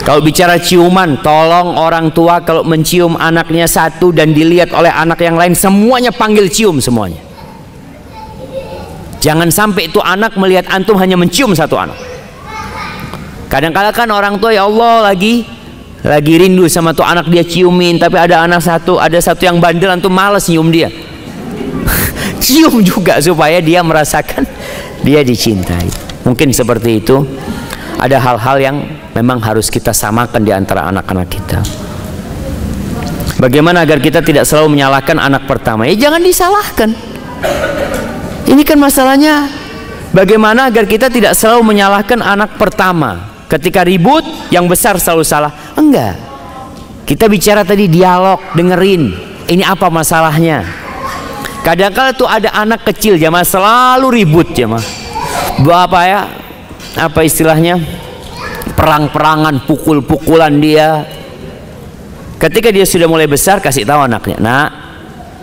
Kalau bicara ciuman, tolong orang tua kalau mencium anaknya satu dan dilihat oleh anak yang lain, semuanya panggil cium semuanya. Jangan sampai itu anak melihat antum hanya mencium satu anak. Kadang-kadang kan orang tua, ya Allah, lagi rindu sama tuh anak, dia ciumin, tapi ada satu yang bandel, antum malas nyium dia. Cium juga supaya dia merasakan dia dicintai. Mungkin seperti itu. Ada hal-hal yang memang harus kita samakan di antara anak-anak kita. Bagaimana agar kita tidak selalu menyalahkan anak pertama? Ya jangan disalahkan. Ini kan masalahnya, bagaimana agar kita tidak selalu menyalahkan anak pertama. Ketika ribut, yang besar selalu salah. Enggak. Kita bicara tadi dialog, dengerin. Ini apa masalahnya? Kadang-kadang tuh ada anak kecil jamaah selalu ribut jamaah. Apa istilahnya, perang-perangan, pukul-pukulan dia. Ketika dia sudah mulai besar, kasih tahu anaknya, nak,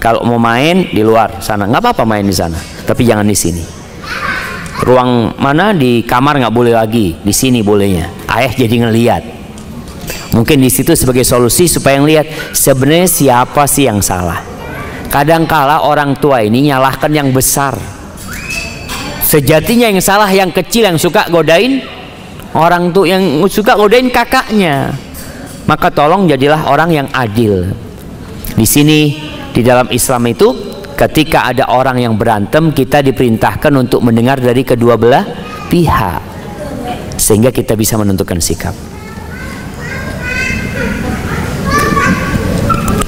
kalau mau main di luar sana, nggak apa-apa main di sana, tapi jangan di sini. Ruang mana, di kamar nggak boleh lagi, di sini bolehnya. Ayah jadi ngelihat. Mungkin di situ sebagai solusi supaya ngelihat sebenarnya siapa sih yang salah. Kadangkala orang tua ini nyalahkan yang besar. Sejatinya yang salah yang kecil, yang suka godain orang tuh, yang suka godain kakaknya. Maka tolong jadilah orang yang adil. Di sini di dalam Islam itu, ketika ada orang yang berantem, kita diperintahkan untuk mendengar dari kedua belah pihak, sehingga kita bisa menentukan sikap.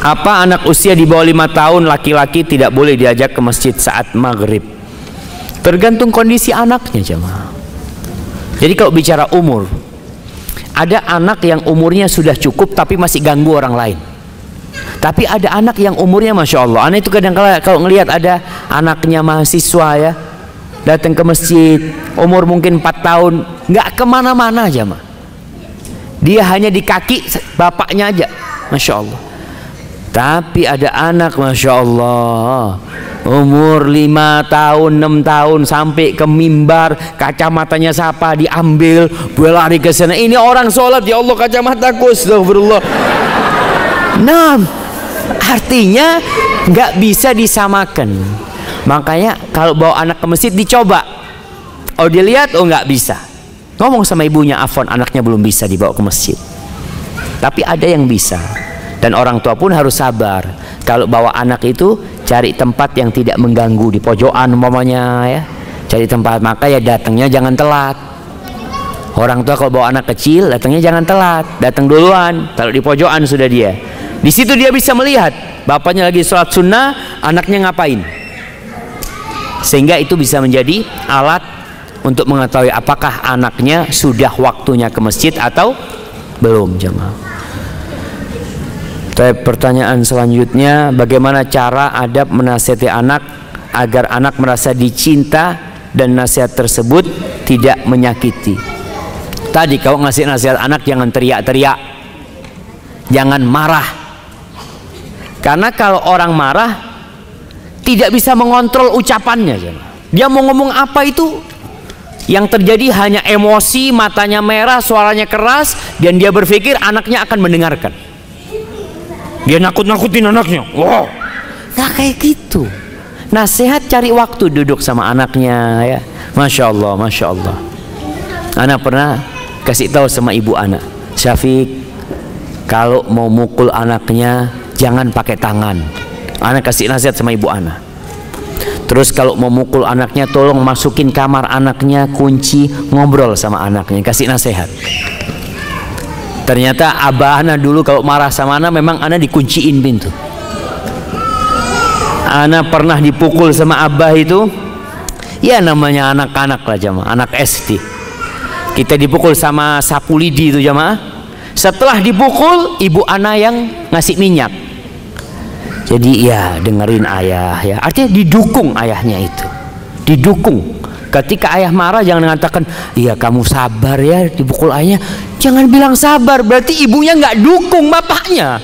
Apa anak usia di bawah 5 tahun laki-laki tidak boleh diajak ke masjid saat maghrib? Tergantung kondisi anaknya jemaah. Jadi kalau bicara umur, ada anak yang umurnya sudah cukup tapi masih ganggu orang lain. Tapi ada anak yang umurnya masya Allah. Anak itu kadang-kadang kalau ngelihat ada anaknya mahasiswa ya, datang ke masjid, umur mungkin 4 tahun, nggak kemana-mana jemaah. Dia hanya di kaki bapaknya aja, masya Allah. Tapi ada anak masya Allah, umur 5 tahun, 6 tahun, sampai ke mimbar, kacamatanya siapa diambil, berlari ke sana. Ini orang sholat, ya Allah kacamataku, astagfirullah. Nah, artinya nggak bisa disamakan. Makanya kalau bawa anak ke masjid dicoba. Oh dilihat, oh nggak bisa. Ngomong sama ibunya, afwan anaknya belum bisa dibawa ke masjid. Tapi ada yang bisa. Dan orang tua pun harus sabar. Kalau bawa anak itu, cari tempat yang tidak mengganggu, di pojokan umpamanya ya. Cari tempat, maka ya datangnya jangan telat. Orang tua kalau bawa anak kecil, datangnya jangan telat, datang duluan. Kalau di pojokan sudah dia. Di situ dia bisa melihat bapaknya lagi sholat sunnah, anaknya ngapain. Sehingga itu bisa menjadi alat untuk mengetahui apakah anaknya sudah waktunya ke masjid atau belum jemaah. Pertanyaan selanjutnya, bagaimana cara adab menasihati anak agar anak merasa dicinta dan nasihat tersebut tidak menyakiti? Tadi kalau ngasih nasihat anak jangan teriak-teriak, jangan marah. Karena kalau orang marah tidak bisa mengontrol ucapannya. Dia mau ngomong apa itu, yang terjadi hanya emosi, matanya merah, suaranya keras, dan dia berpikir anaknya akan mendengarkan. Dia nakut-nakutin anaknya. Wow, nggak kayak gitu. Nasihat, cari waktu duduk sama anaknya ya. Masya Allah, Masya Allah. Anak pernah kasih tahu sama ibu anak, Syafiq, kalau mau mukul anaknya jangan pakai tangan. Anak kasih nasihat sama ibu anak. Terus kalau mau mukul anaknya tolong masukin kamar anaknya, kunci, ngobrol sama anaknya, kasih nasihat. Ternyata abah anak dulu kalau marah sama anak memang anak dikunciin pintu. Anak pernah dipukul sama abah itu, ya namanya anak-anak lah jamaah, anak SD. Kita dipukul sama sapu lidi itu jamaah. Setelah dipukul, ibu anak yang ngasih minyak. Jadi ya dengerin ayah ya, artinya didukung ayahnya itu, didukung. Ketika ayah marah jangan mengatakan, iya kamu sabar ya dipukul ayahnya. Jangan bilang sabar, berarti ibunya nggak dukung bapaknya.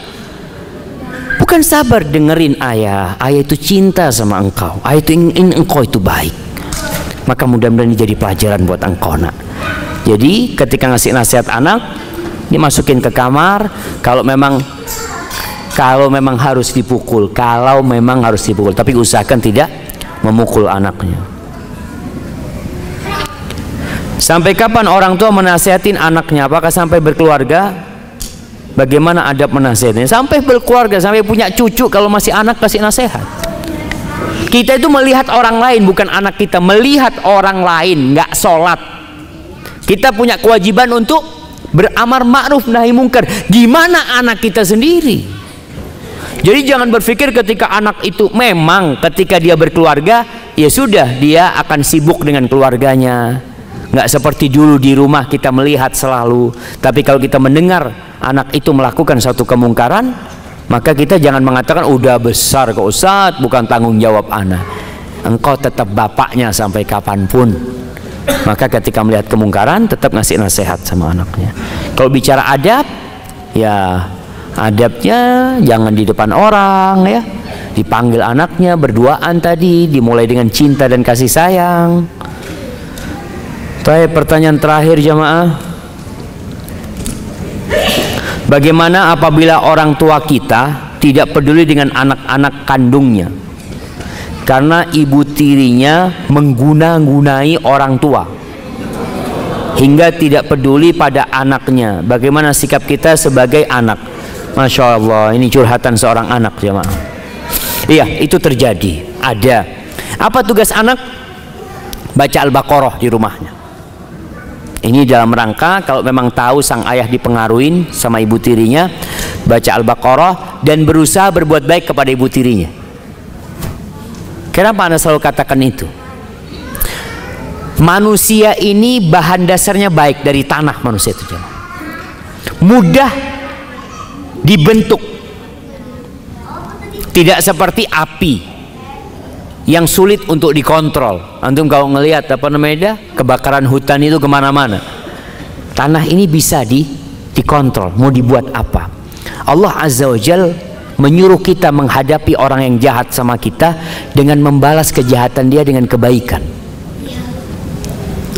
Bukan sabar, dengerin ayah. Ayah itu cinta sama engkau, ayah itu ingin engkau itu baik. Maka mudah-mudahan ini jadi pelajaran buat engkau nak. Jadi ketika ngasih nasihat anak, dimasukin ke kamar. Kalau memang harus dipukul, tapi usahakan tidak memukul anaknya. Sampai kapan orang tua menasihatin anaknya? Apakah sampai berkeluarga? Bagaimana adab menasihatnya? Sampai berkeluarga, sampai punya cucu. Kalau masih anak kasih nasihat. Kita itu melihat orang lain, bukan anak kita. Melihat orang lain nggak sholat, kita punya kewajiban untuk beramar ma'ruf nahi mungkar. Gimana anak kita sendiri? Jadi jangan berpikir ketika anak itu memang ketika dia berkeluarga, ya sudah dia akan sibuk dengan keluarganya. Nggak seperti dulu di rumah kita melihat selalu. Tapi kalau kita mendengar anak itu melakukan suatu kemungkaran, maka kita jangan mengatakan udah besar kok Ustaz, bukan tanggung jawab anak. Engkau tetap bapaknya sampai kapanpun. Maka ketika melihat kemungkaran tetap ngasih nasihat sama anaknya. Kalau bicara adab, ya adabnya jangan di depan orang ya. Dipanggil anaknya berduaan tadi, dimulai dengan cinta dan kasih sayang. Pertanyaan terakhir jamaah, bagaimana apabila orang tua kita tidak peduli dengan anak-anak kandungnya karena ibu tirinya mengguna-gunai orang tua hingga tidak peduli pada anaknya? Bagaimana sikap kita sebagai anak? Masya Allah, ini curhatan seorang anak jamaah. Iya, itu terjadi, ada. Apa tugas anak? Baca Al-Baqarah di rumahnya. Ini dalam rangka kalau memang tahu sang ayah dipengaruhin sama ibu tirinya, baca Al-Baqarah dan berusaha berbuat baik kepada ibu tirinya. Kenapa Anda selalu katakan itu? Manusia ini bahan dasarnya baik, dari tanah manusia itu mudah dibentuk, tidak seperti api yang sulit untuk dikontrol. Antum kalau ngelihat kebakaran hutan itu kemana-mana, tanah ini bisa dikontrol. Mau dibuat apa? Allah Azza wa Jal menyuruh kita menghadapi orang yang jahat sama kita dengan membalas kejahatan dia dengan kebaikan.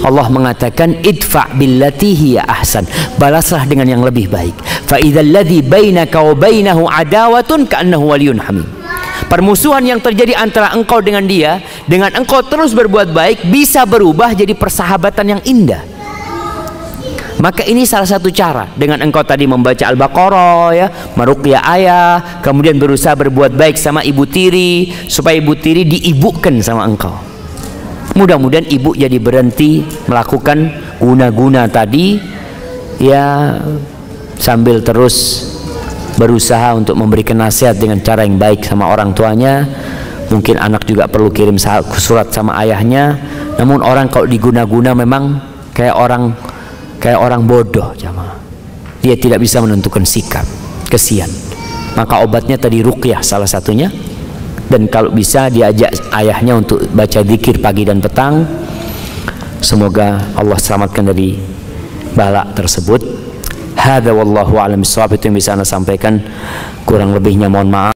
Allah mengatakan idfa' billati hiya ahsan, balaslah dengan yang lebih baik. Fa idzal ladzi bainaka wa bainahu adawatun ka'annahu waliyyun hamim. Permusuhan yang terjadi antara engkau dengan dia, dengan engkau terus berbuat baik, bisa berubah jadi persahabatan yang indah. Maka ini salah satu cara, dengan engkau tadi membaca Al-Baqarah ya, meruqyah ayah, kemudian berusaha berbuat baik sama ibu tiri supaya ibu tiri diibukan sama engkau. Mudah-mudahan ibu jadi berhenti melakukan guna-guna tadi ya, sambil terus berusaha untuk memberikan nasihat dengan cara yang baik sama orang tuanya. Mungkin anak juga perlu kirim surat sama ayahnya. Namun orang kalau diguna-guna memang kayak orang bodoh jamaah. Dia tidak bisa menentukan sikap, kesian. Maka obatnya tadi ruqyah salah satunya. Dan kalau bisa diajak ayahnya untuk baca zikir pagi dan petang. Semoga Allah selamatkan dari bala tersebut. Hadza wallahu a'lam bishawab. Itu yang bisa Anda sampaikan, kurang lebihnya mohon maaf.